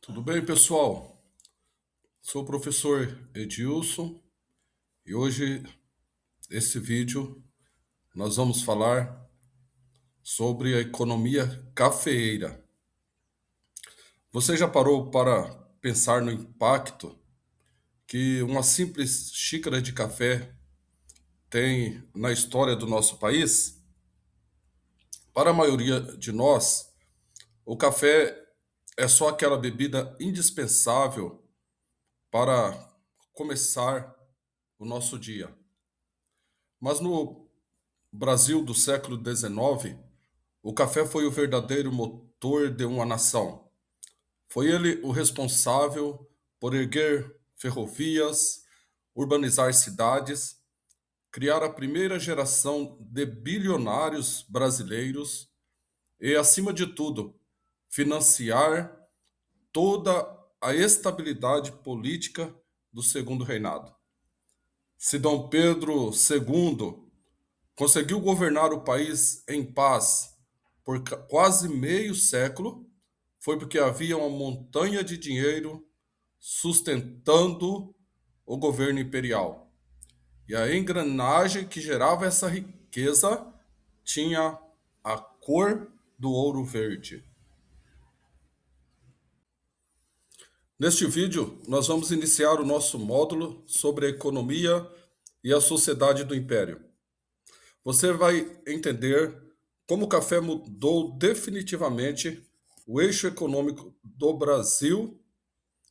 Tudo bem, pessoal? Sou o professor Edilson e hoje, esse vídeo, nós vamos falar sobre a economia cafeeira. Você já parou para pensar no impacto que uma simples xícara de café tem na história do nosso país? Para a maioria de nós, o café é só aquela bebida indispensável para começar o nosso dia. Mas no Brasil do século XIX, o café foi o verdadeiro motor de uma nação. Foi ele o responsável por erguer ferrovias, urbanizar cidades, criar a primeira geração de bilionários brasileiros e, acima de tudo, financiar toda a estabilidade política do Segundo Reinado. Se Dom Pedro II conseguiu governar o país em paz por quase meio século, foi porque havia uma montanha de dinheiro sustentando o governo imperial. E a engrenagem que gerava essa riqueza tinha a cor do ouro verde. Neste vídeo, nós vamos iniciar o nosso módulo sobre a economia e a sociedade do Império. Você vai entender como o café mudou definitivamente o eixo econômico do Brasil,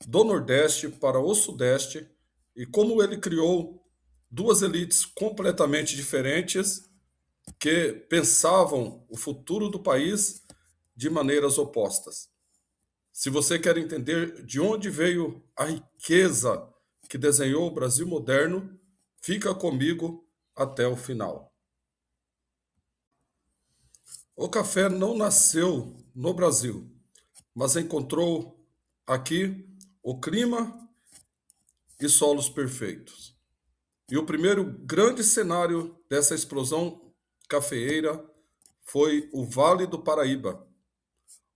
do Nordeste para o Sudeste, e como ele criou duas elites completamente diferentes que pensavam o futuro do país de maneiras opostas. Se você quer entender de onde veio a riqueza que desenhou o Brasil moderno, fica comigo até o final. O café não nasceu no Brasil, mas encontrou aqui o clima e solos perfeitos. E o primeiro grande cenário dessa explosão cafeeira foi o Vale do Paraíba,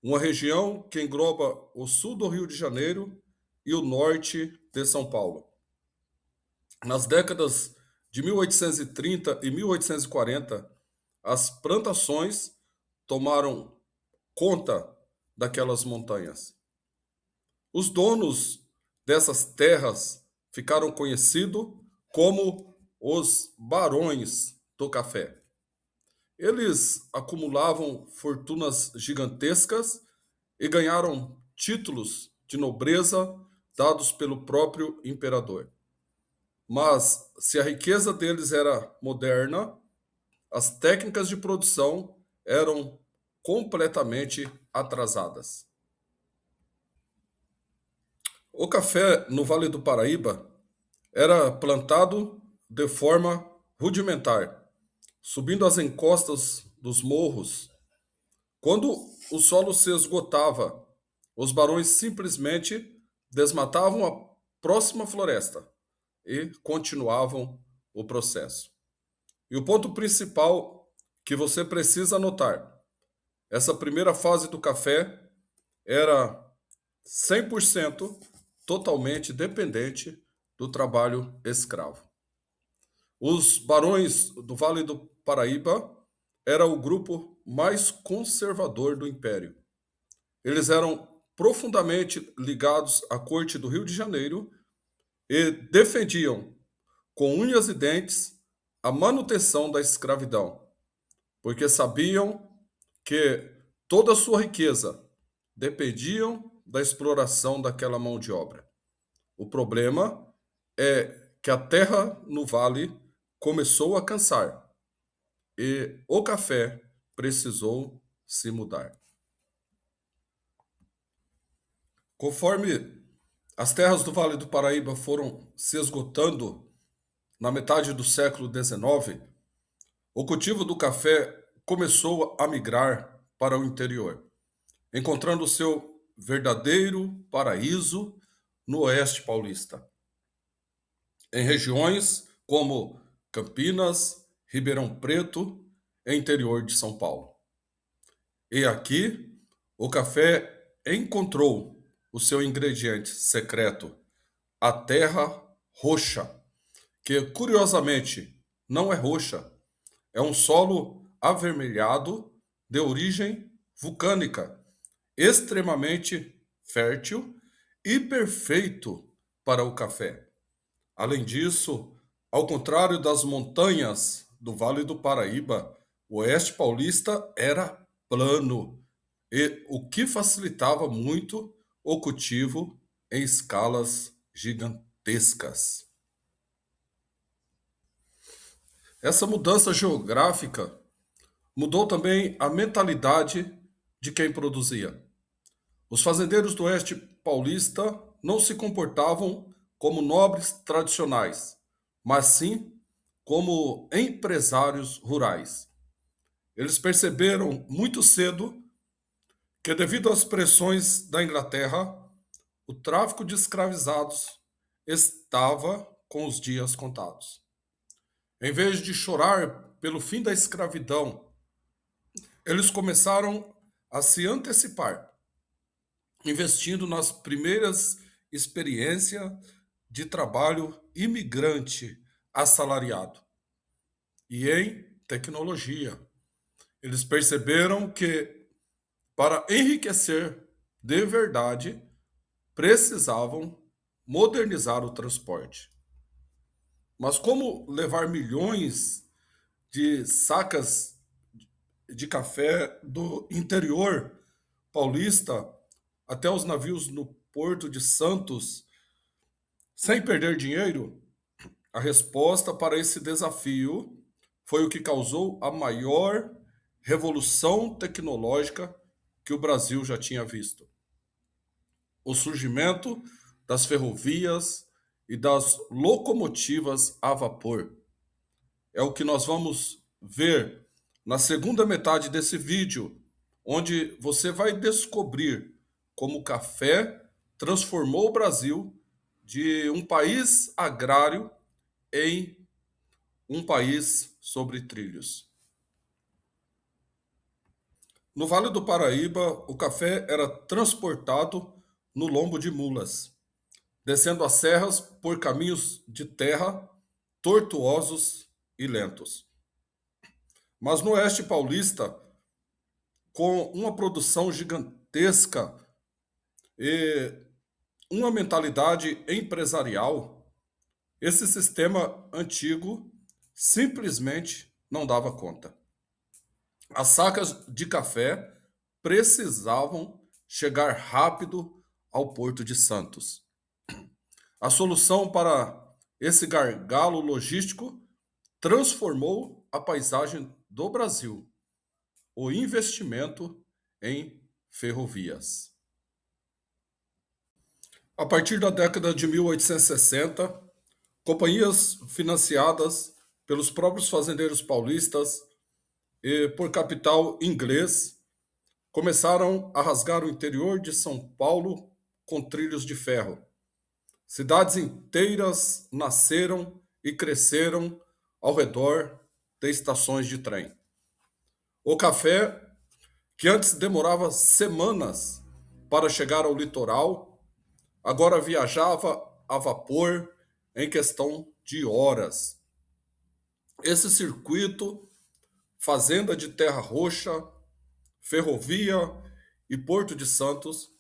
uma região que engloba o sul do Rio de Janeiro e o norte de São Paulo. Nas décadas de 1830 e 1840, as plantações tomaram conta daquelas montanhas. Os donos dessas terras ficaram conhecidos como os barões do café. Eles acumulavam fortunas gigantescas e ganharam títulos de nobreza dados pelo próprio imperador. Mas se a riqueza deles era moderna, as técnicas de produção eram completamente atrasadas. O café no Vale do Paraíba era plantado de forma rudimentar, subindo as encostas dos morros. Quando o solo se esgotava, os barões simplesmente desmatavam a próxima floresta e continuavam o processo. E o ponto principal que você precisa anotar: essa primeira fase do café era 100% totalmente dependente do trabalho escravo. Os barões do Vale do Paraíba era o grupo mais conservador do Império. Eles eram profundamente ligados à corte do Rio de Janeiro e defendiam com unhas e dentes a manutenção da escravidão, porque sabiam que toda a sua riqueza dependiam da exploração daquela mão de obra. O problema é que a terra no vale começou a cansar e o café precisou se mudar. Conforme as terras do Vale do Paraíba foram se esgotando na metade do século XIX, o cultivo do café começou a migrar para o interior, encontrando seu verdadeiro paraíso no oeste paulista, em regiões como Campinas, Ribeirão Preto e interior de São Paulo. E aqui, o café encontrou o seu ingrediente secreto, a terra roxa, que curiosamente não é roxa, é um solo avermelhado de origem vulcânica, extremamente fértil e perfeito para o café. Além disso, ao contrário das montanhas do Vale do Paraíba, o Oeste Paulista era plano, e o que facilitava muito o cultivo em escalas gigantescas. Essa mudança geográfica mudou também a mentalidade de quem produzia. Os fazendeiros do Oeste Paulista não se comportavam como nobres tradicionais, mas sim como empresários rurais. Eles perceberam muito cedo que, devido às pressões da Inglaterra, o tráfico de escravizados estava com os dias contados. Em vez de chorar pelo fim da escravidão, eles começaram a se antecipar, investindo nas primeiras experiências de trabalho imigrante assalariado e em tecnologia. Eles perceberam que, para enriquecer de verdade, precisavam modernizar o transporte. Mas como levar milhões de sacas de café do interior paulista até os navios no Porto de Santos sem perder dinheiro? A resposta para esse desafio foi o que causou a maior revolução tecnológica que o Brasil já tinha visto: o surgimento das ferrovias e das locomotivas a vapor. É o que nós vamos ver na segunda metade desse vídeo, onde você vai descobrir como o café transformou o Brasil de um país agrário em um país sobre trilhos. No Vale do Paraíba, o café era transportado no lombo de mulas, descendo as serras por caminhos de terra tortuosos e lentos. Mas no Oeste Paulista, com uma produção gigantesca e uma mentalidade empresarial, esse sistema antigo simplesmente não dava conta. As sacas de café precisavam chegar rápido ao Porto de Santos. A solução para esse gargalo logístico transformou a paisagem do Brasil: o investimento em ferrovias. A partir da década de 1860, companhias financiadas pelos próprios fazendeiros paulistas e por capital inglês começaram a rasgar o interior de São Paulo com trilhos de ferro. Cidades inteiras nasceram e cresceram ao redor de estações de trem. O café, que antes demorava semanas para chegar ao litoral, agora viajava a vapor em questão de horas. Esse circuito, fazenda de Terra Roxa, ferrovia e Porto de Santos,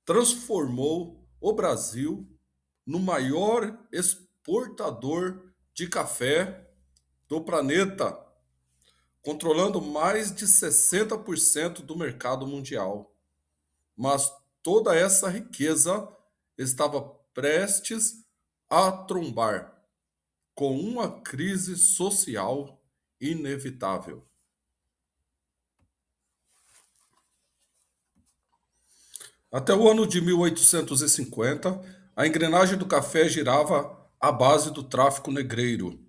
transformou o Brasil no maior exportador de café do planeta, controlando mais de 60% do mercado mundial. Mas toda essa riqueza estava prestes a trombar com uma crise social inevitável. Até o ano de 1850, a engrenagem do café girava à base do tráfico negreiro.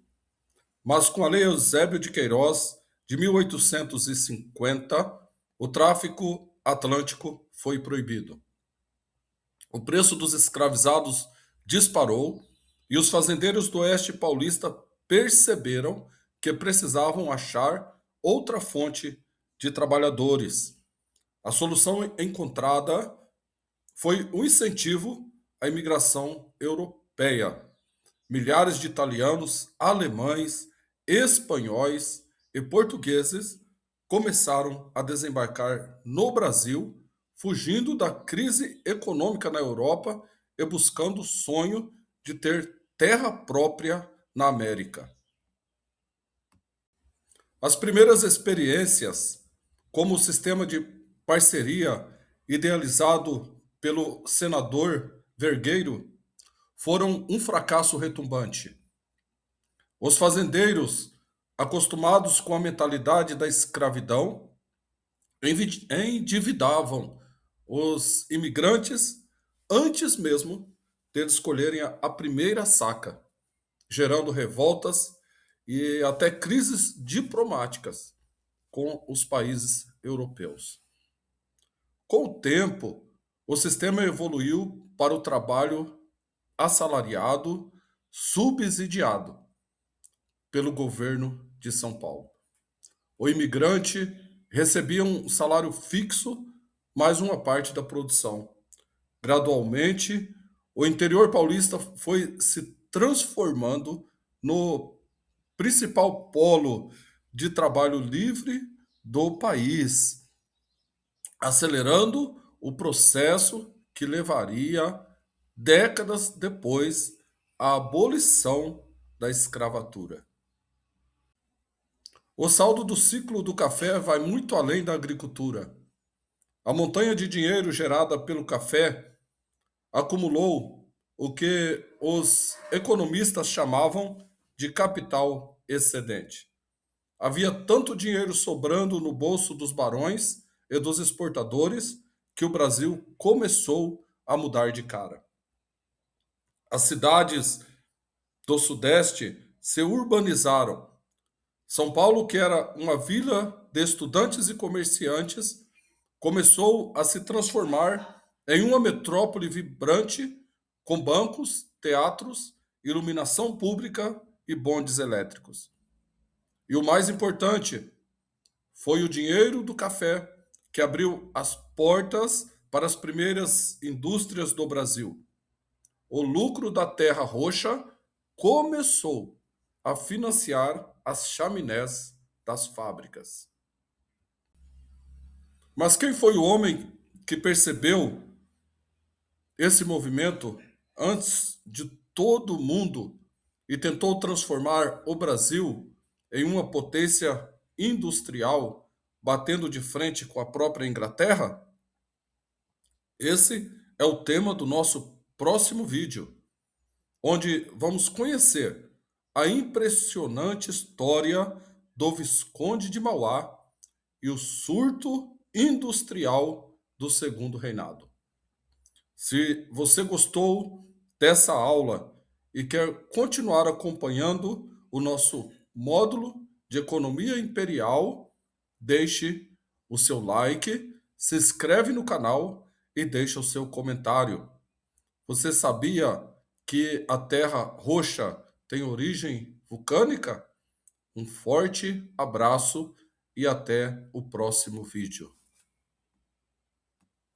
Mas com a Lei Eusébio de Queiroz, de 1850, o tráfico atlântico foi proibido. O preço dos escravizados disparou e os fazendeiros do Oeste Paulista perceberam que precisavam achar outra fonte de trabalhadores. A solução encontrada foi um incentivo à imigração europeia. Milhares de italianos, alemães, espanhóis e portugueses começaram a desembarcar no Brasil, fugindo da crise econômica na Europa e buscando o sonho de ter terra própria na América. As primeiras experiências, como o sistema de parceria idealizado pelo senador Vergueiro, foram um fracasso retumbante. Os fazendeiros, acostumados com a mentalidade da escravidão, endividavam os imigrantes antes mesmo deles escolherem a primeira saca, gerando revoltas e até crises diplomáticas com os países europeus. Com o tempo, o sistema evoluiu para o trabalho assalariado, subsidiado pelo governo de São Paulo. O imigrante recebia um salário fixo mais uma parte da produção. Gradualmente, o interior paulista foi se transformando no principal polo de trabalho livre do país, acelerando o processo que levaria décadas depois à abolição da escravatura. O saldo do ciclo do café vai muito além da agricultura. A montanha de dinheiro gerada pelo café acumulou o que os economistas chamavam de capital excedente. Havia tanto dinheiro sobrando no bolso dos barões e dos exportadores que o Brasil começou a mudar de cara. As cidades do Sudeste se urbanizaram. São Paulo, que era uma vila de estudantes e comerciantes, começou a se transformar em uma metrópole vibrante com bancos, teatros, iluminação pública e bondes elétricos. E o mais importante foi o dinheiro do café que abriu as portas para as primeiras indústrias do Brasil. O lucro da terra roxa começou a financiar as chaminés das fábricas. Mas quem foi o homem que percebeu esse movimento antes de todo mundo e tentou transformar o Brasil em uma potência industrial, batendo de frente com a própria Inglaterra? Esse é o tema do nosso próximo vídeo, onde vamos conhecer a impressionante história do Visconde de Mauá e o surto industrial do Segundo Reinado. Se você gostou dessa aula e quer continuar acompanhando o nosso módulo de Economia Imperial, deixe o seu like, se inscreve no canal e deixe o seu comentário. Você sabia que a Terra Roxa tem origem vulcânica? Um forte abraço e até o próximo vídeo.